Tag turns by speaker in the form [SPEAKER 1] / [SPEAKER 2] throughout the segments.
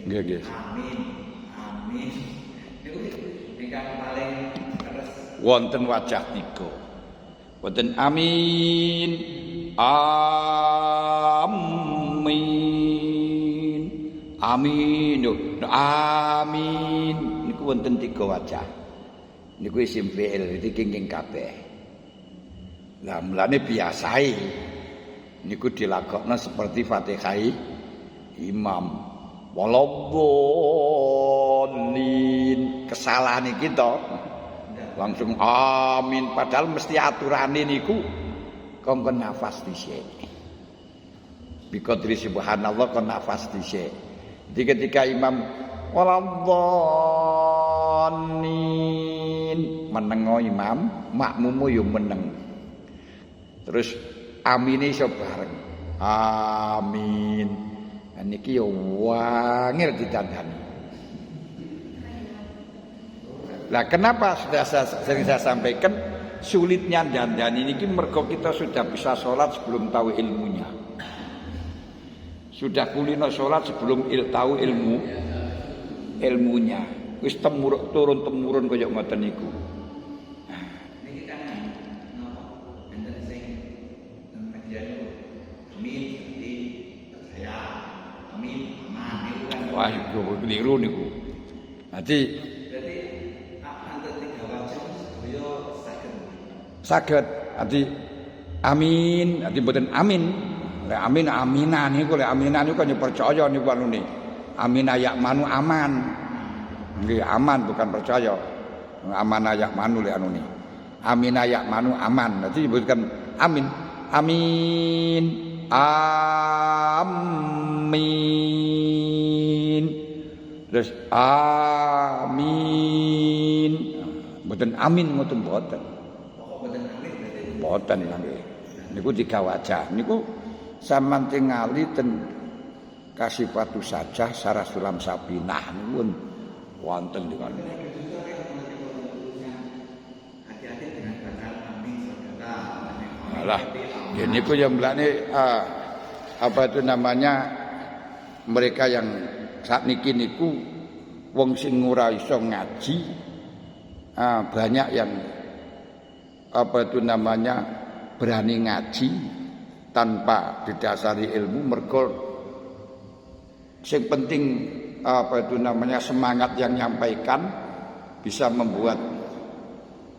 [SPEAKER 1] Nggih, nggih.
[SPEAKER 2] Amin. Amin. Niku ingkang paling leres.
[SPEAKER 1] Wonten wajah 3. Wonten amin. Amin. Amin. Amin. Niku wonten 3 wajah. Niku isim fi'il iki kenging kabeh. Lah mulane biasae niku dilakokna seperti Fatihah imam. Waladzallin. Kesalahan iki to. Langsung amin padahal mesti aturane niku kongkon nafas dhisik. Biqadri subhanallah kon nafas dhisik. Jadi ketika imam waladzallin menengo imam, makmumu yo meneng. Terus amine iso bareng. Amin. Nah, niki yo wangil ditandani. Lah kenapa sudah sering saya sampaikan sulitnya dandani niki mergo kita sudah bisa sholat sebelum tahu ilmunya. Sudah kulino sholat sebelum tahu ilmunya. Wis turun temurun kaya ngoten niku. Wah, itu keliru niku. Nanti
[SPEAKER 2] antara 3 wajah sedaya
[SPEAKER 1] saged. Nanti amin, nanti mboten amin. Lek amin aminan niku lek aminan niku kan percaya niku anune. Amin ayak manu aman. Nggih aman bukan percaya. Aman ayak manu lek anune. Amin ayak manu aman. Nanti disebutkan amin. Amin. Amin. Terus amin. Mboten amin ngoten mboten. Mboten nggih. Niku 3 wajah. Niku sampeyan tingali ten Kasifatu Sajah Sarah Sulam Sabinah niku wonten niku.
[SPEAKER 2] Hati-hati dengan bacaan amin saudara.
[SPEAKER 1] Alah, ya niku yang melane apa itu namanya mereka yang saat niki niku wong sing ora iso ngaji banyak yang apa itu namanya berani ngaji tanpa didasari ilmu mergo sing penting apa itu namanya semangat yang nyampaikan bisa membuat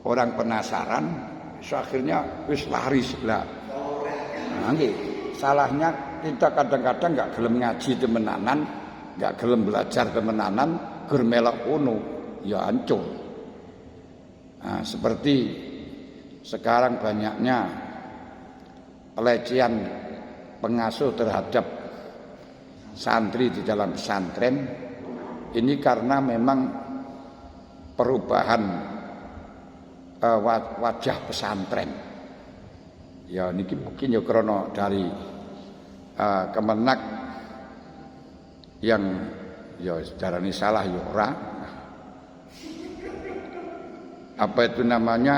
[SPEAKER 1] orang penasaran. So, akhirnya wis laris lah. Nggih, salahnya kita kadang-kadang enggak gelem ngaji temenanan, enggak gelem belajar temenanan, gur melok kono, ya hancur. Nah, seperti sekarang banyaknya pelecehan pengasuh terhadap santri di dalam pesantren ini karena memang perubahan wajah pesantren. Ya niki mungkin ya krana dari Kemenak yang ya darani salah ya ora. Apa itu namanya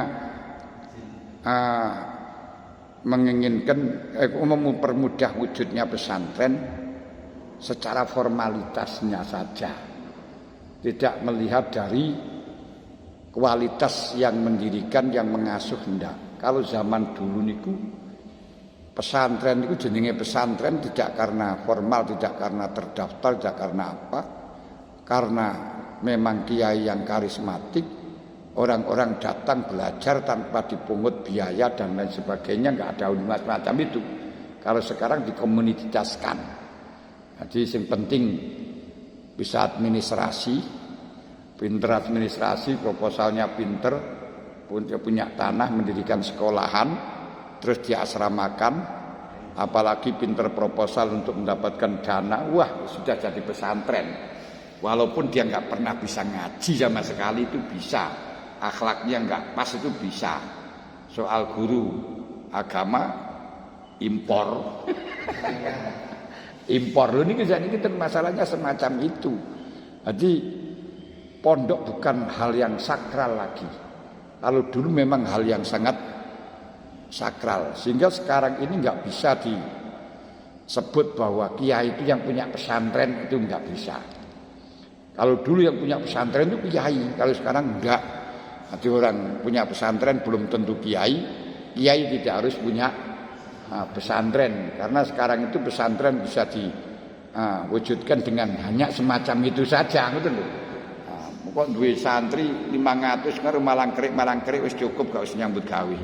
[SPEAKER 1] menginginkan mempermudah wujudnya pesantren secara formalitasnya saja. Tidak melihat dari kualitas yang mendirikan, yang mengasuh hendak. Kalau zaman dulu niku pesantren niku jenenge pesantren tidak karena formal, tidak karena terdaftar, tidak karena apa. Karena memang kiai yang karismatik, orang-orang datang belajar tanpa dipungut biaya dan lain sebagainya, enggak ada macam itu. Kalau sekarang dikomunitaskan. Jadi yang penting bisa administrasi, pinter administrasi, proposalnya pinter, punya tanah, mendirikan sekolahan, terus diasramakan, apalagi pinter proposal untuk mendapatkan dana, wah sudah jadi pesantren. Walaupun dia nggak pernah bisa ngaji sama sekali itu bisa, akhlaknya nggak pas itu bisa. Soal guru agama impor, impor ini kita masalahnya semacam itu. Jadi pondok bukan hal yang sakral lagi. Kalau dulu memang hal yang sangat sakral. Sehingga sekarang ini nggak bisa disebut bahwa kiai itu yang punya pesantren, itu nggak bisa. Kalau dulu yang punya pesantren itu kiai, kalau sekarang enggak. Nanti orang punya pesantren belum tentu kiai, kiai tidak harus punya pesantren. Karena sekarang itu pesantren bisa diwujudkan dengan hanya semacam itu saja, betul loh. Kok duwe santri 500 karo malang-krik wis cukup gak usah nyambut gawe.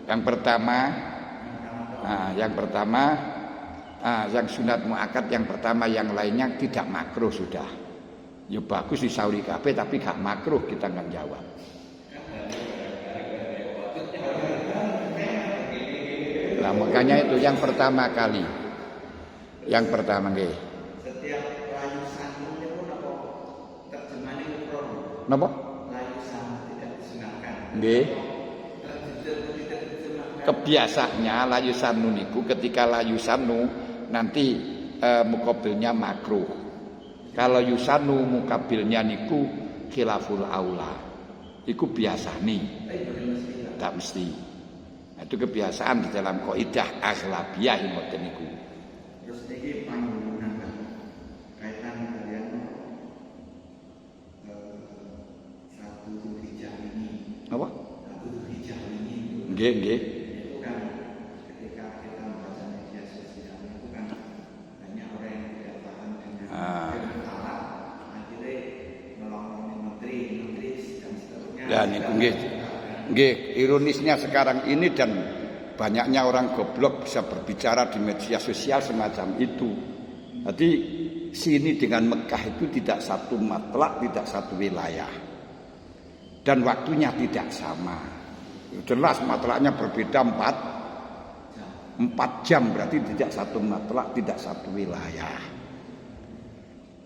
[SPEAKER 1] Yang pertama, yang sunat muakkad yang pertama, yang lainnya tidak makruh sudah. Ya bagus disauri kabeh tapi gak makruh, kita nggak jawab. Nah, makanya itu yang pertama kali. Yang pertama nggih.
[SPEAKER 2] Setiap layu sanu pun apa terjemahane ukron.
[SPEAKER 1] Napa?
[SPEAKER 2] Layu sanu tidak disunahkan.
[SPEAKER 1] Nggih. Kebiasaannya layu sanu niku ketika layu sanu nanti mukabilnya makruh. Kalau yusanu mukabilnya niku khilaful aula. Iku biasa nih. Tak mesti. Itu kebiasaan di dalam kaidah aghlabiyah ngoten niku.
[SPEAKER 2] Terus iki panggungan kaitan kalian satu hijab ini.
[SPEAKER 1] Apa?
[SPEAKER 2] Satu hijab ini.
[SPEAKER 1] Nggih.
[SPEAKER 2] Itu kan ketika kita membaca media sosial itu kan banyak orang yang tidak paham dengan salah, akhirnya nolong menteri dan seterusnya.
[SPEAKER 1] Ya niku nggih. Nggih, ironisnya sekarang ini dan banyaknya orang goblok bisa berbicara di media sosial semacam itu. Jadi sini dengan Mekah itu tidak satu matlak, tidak satu wilayah. Dan waktunya tidak sama. Jelas matlaknya berbeda 4 jam, berarti tidak satu matlak, tidak satu wilayah.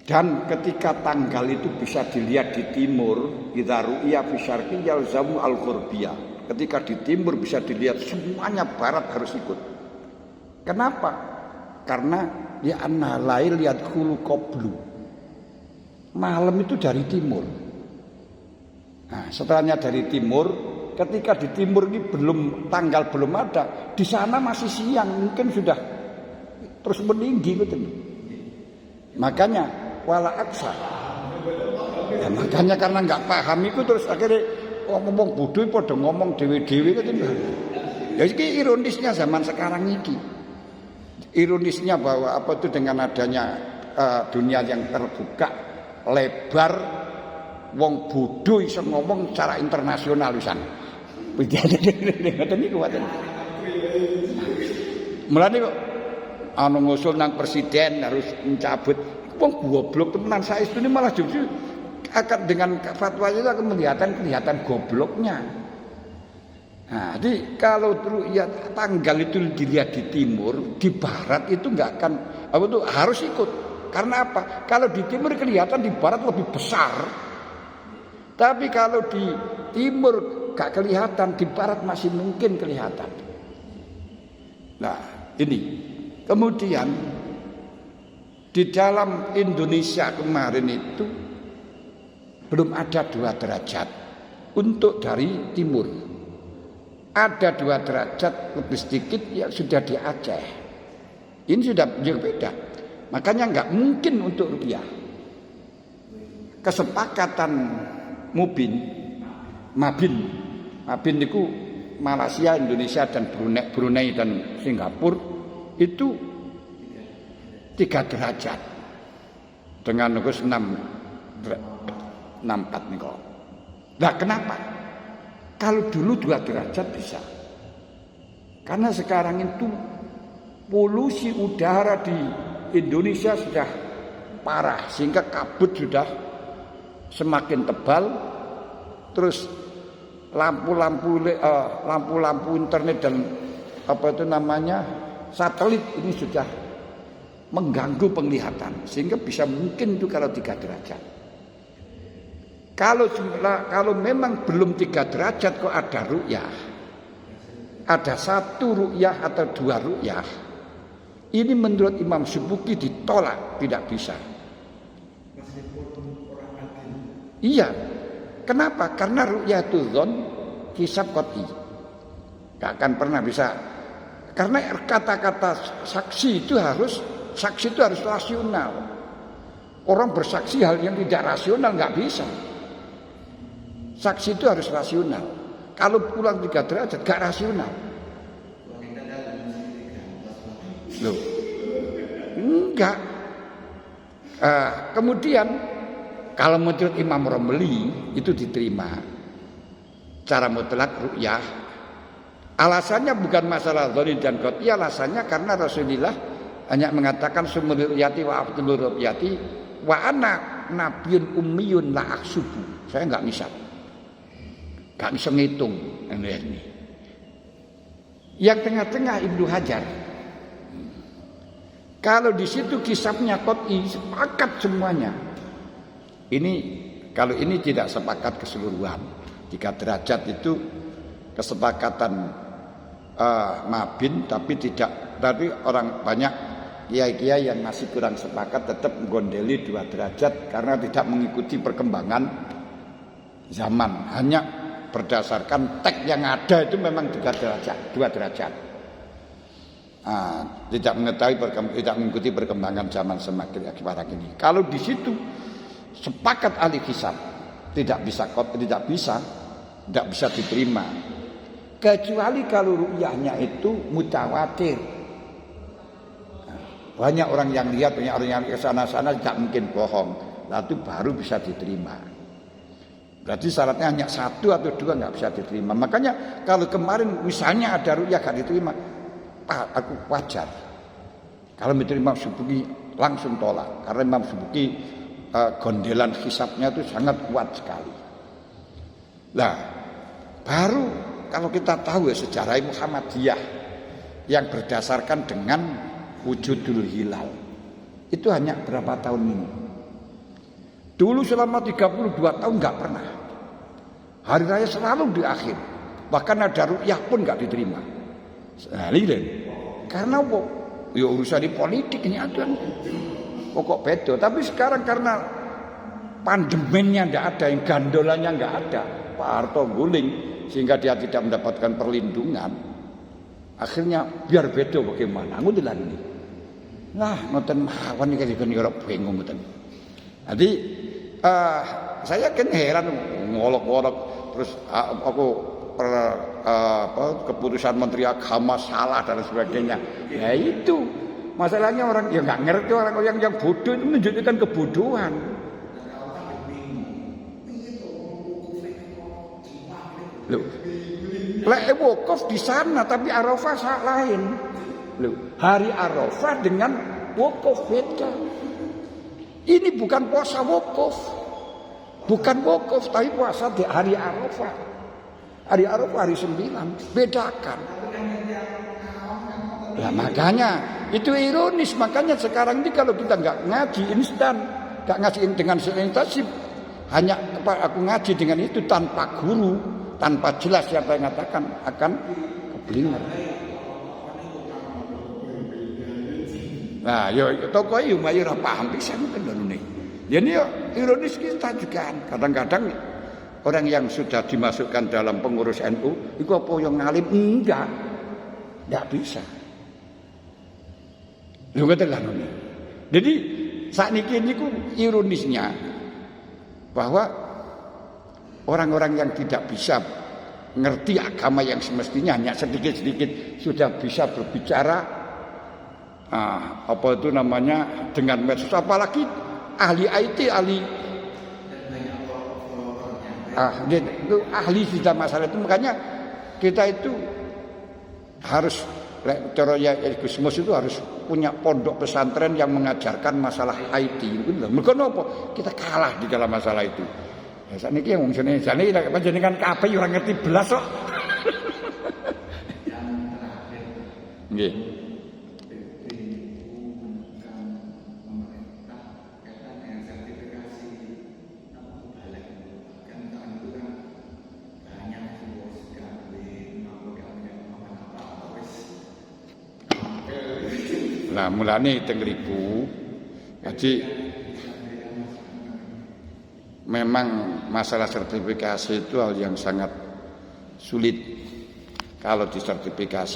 [SPEAKER 1] Dan ketika tanggal itu bisa dilihat di timur, idza ru'ya fi syarqi yalzamu al-ghurbiyah. Ketika di timur bisa dilihat semuanya barat harus ikut. Kenapa? Karena ya anna lail yadkhulu qablu. Malam itu dari timur. Nah, setelahnya dari timur, ketika di timur ini tanggal belum ada, di sana masih siang, mungkin sudah terus meninggi betul. Makanya wala aksa. Ya, makanya karena nggak paham itu terus akhirnya ngomong bodoh pada ngomong dewe-dewe gitu. Ya ini ironisnya zaman sekarang ini. Ironisnya bahwa apa itu dengan adanya dunia yang terbuka lebar, wong bodoh iso ngomong secara internasional wisan. Ngoten niku waten. Mulane kok ngusul nang presiden harus mencabut. Wong goblok temenan saestu ini malah justru akan dengan fatwa itu akan kelihatan gobloknya. Nah, jadi kalau ru'yat tanggal itu dilihat di timur, di barat itu enggak akan harus ikut. Karena apa? Kalau di timur kelihatan, di barat lebih besar. Tapi kalau di timur enggak kelihatan, di barat masih mungkin kelihatan. Nah, ini. Kemudian di dalam Indonesia kemarin itu belum ada 2 derajat untuk dari timur. Ada 2 derajat lebih sedikit yang sudah di Aceh. Ini sudah berbeda. Makanya nggak mungkin untuk rupiah. Kesepakatan Mabin itu Malaysia, Indonesia dan Brunei dan Singapura itu 3 derajat dengan nukus 64 nih kok. Nah kenapa? Kalau dulu 2 derajat bisa. Karena sekarang itu polusi udara di Indonesia sudah parah sehingga kabut sudah semakin tebal. Terus lampu-lampu internet dan satelit ini sudah mengganggu penglihatan sehingga bisa mungkin itu kalau 3 derajat. Kalau memang belum 3 derajat kok ada ru'yah, ada 1 ru'yah atau 2 ru'yah, ini menurut Imam Subki ditolak, tidak bisa. Iya, Kenapa? Karena ru'yatul dzon hisab qat'i. Gak akan pernah bisa. Karena kata-kata saksi itu harus rasional. Orang bersaksi hal yang tidak rasional nggak bisa. Saksi itu harus rasional. Kalau pulang 3 derajat gak rasional. Loh. Enggak. Kemudian kalau menurut Imam Romli itu diterima cara mutlak ru'yah. Alasannya bukan masalah dzoni dan qat'i, alasannya karena Rasulullah hanya mengatakan sumul ru'yati wa afdalur ru'yati wa ana nabiyyun ummiyun la aksubu. Saya enggak bisa ngitung ini. Yang tengah-tengah Ibnu Hajar. Kalau di situ kisahnya qat'i, sepakat semuanya. Ini kalau ini tidak sepakat keseluruhan. 3 derajat itu kesepakatan mabin, tapi tidak. Tapi orang banyak kiai-kiai yang masih kurang sepakat tetap menggondeli 2 derajat karena tidak mengikuti perkembangan zaman. Hanya berdasarkan teks yang ada itu memang 2 derajat. Tidak mengikuti perkembangan zaman semakin sekarang ini. Kalau di situ sepakat ahli hisab tidak bisa diterima kecuali kalau ru'yahnya itu mutawatir. Banyak orang yang lihat, banyak orang yang ke sana-sana, tidak mungkin bohong. Lalu baru bisa diterima. Berarti syaratnya hanya 1 atau 2 nggak bisa diterima. Makanya kalau kemarin misalnya ada ru'yah nggak diterima, aku wajar. Kalau diterima Imam Subki langsung tolak, karena Imam Subki gondelan hisabnya itu sangat kuat sekali. Nah, baru kalau kita tahu ya sejarah Muhammadiyah yang berdasarkan dengan wujudul hilal itu hanya berapa tahun ini. Dulu selama 32 tahun nggak pernah. Hari raya selalu di akhir. Bahkan ada ru'yah pun nggak diterima. Nah, karena ya urusan di politik ini ada. Kok beda. Tapi sekarang karena pandeminya nggak ada, yang gandolannya nggak ada, Pak Harto guling sehingga dia tidak mendapatkan perlindungan. Akhirnya biar beda bagaimana? Ngudilan ini. Nah, ngoten mawon iki kan ora bingung ngoten. Jadi saya kan heran ngolok-ngolok terus aku keputusan Menteri Agama salah dan sebagainya. Ya itu masalahnya orang yang nggak ngerti, orang yang bodoh itu menunjukkan kebodohan. Loh, lek wukuf di sana tapi Arafah lain. Loh, hari Arafah dengan wukuf beda. Ini bukan puasa wukuf, bukan wukuf tapi puasa di hari Arafah. Hari Arafah hari 9, bedakan. Ya makanya itu ironis, makanya sekarang ini kalau kita nggak ngaji instan, nggak ngaji dengan intensif, hanya aku ngaji dengan itu tanpa guru, tanpa jelas siapa yang mengatakan akan keblinger. Nah, yo toko yo mayu ora paham pisan kendone. Ya ini ironis kita juga kadang-kadang orang yang sudah dimasukkan dalam pengurus NU itu apa yang ngalim enggak bisa. Lho ngoten lah nune. Jadi sakniki niku ironisnya bahwa orang-orang yang tidak bisa ngerti agama yang semestinya hanya sedikit-sedikit sudah bisa berbicara apa itu namanya dengan medsos, apalagi ahli IT, itu ahli sudah masalah itu. Makanya kita itu harus cara ya Gusmus itu harus punya pondok pesantren yang mengajarkan masalah IT. Mergo napa? Kita kalah di dalam masalah itu. Ya sakniki wong jenenge jane panjenengan kabeh ora ngerti blas kok. Nggih. Nah, mulane teng riku. Jadi memang masalah sertifikasi itu hal yang sangat sulit. Kalau disertifikasi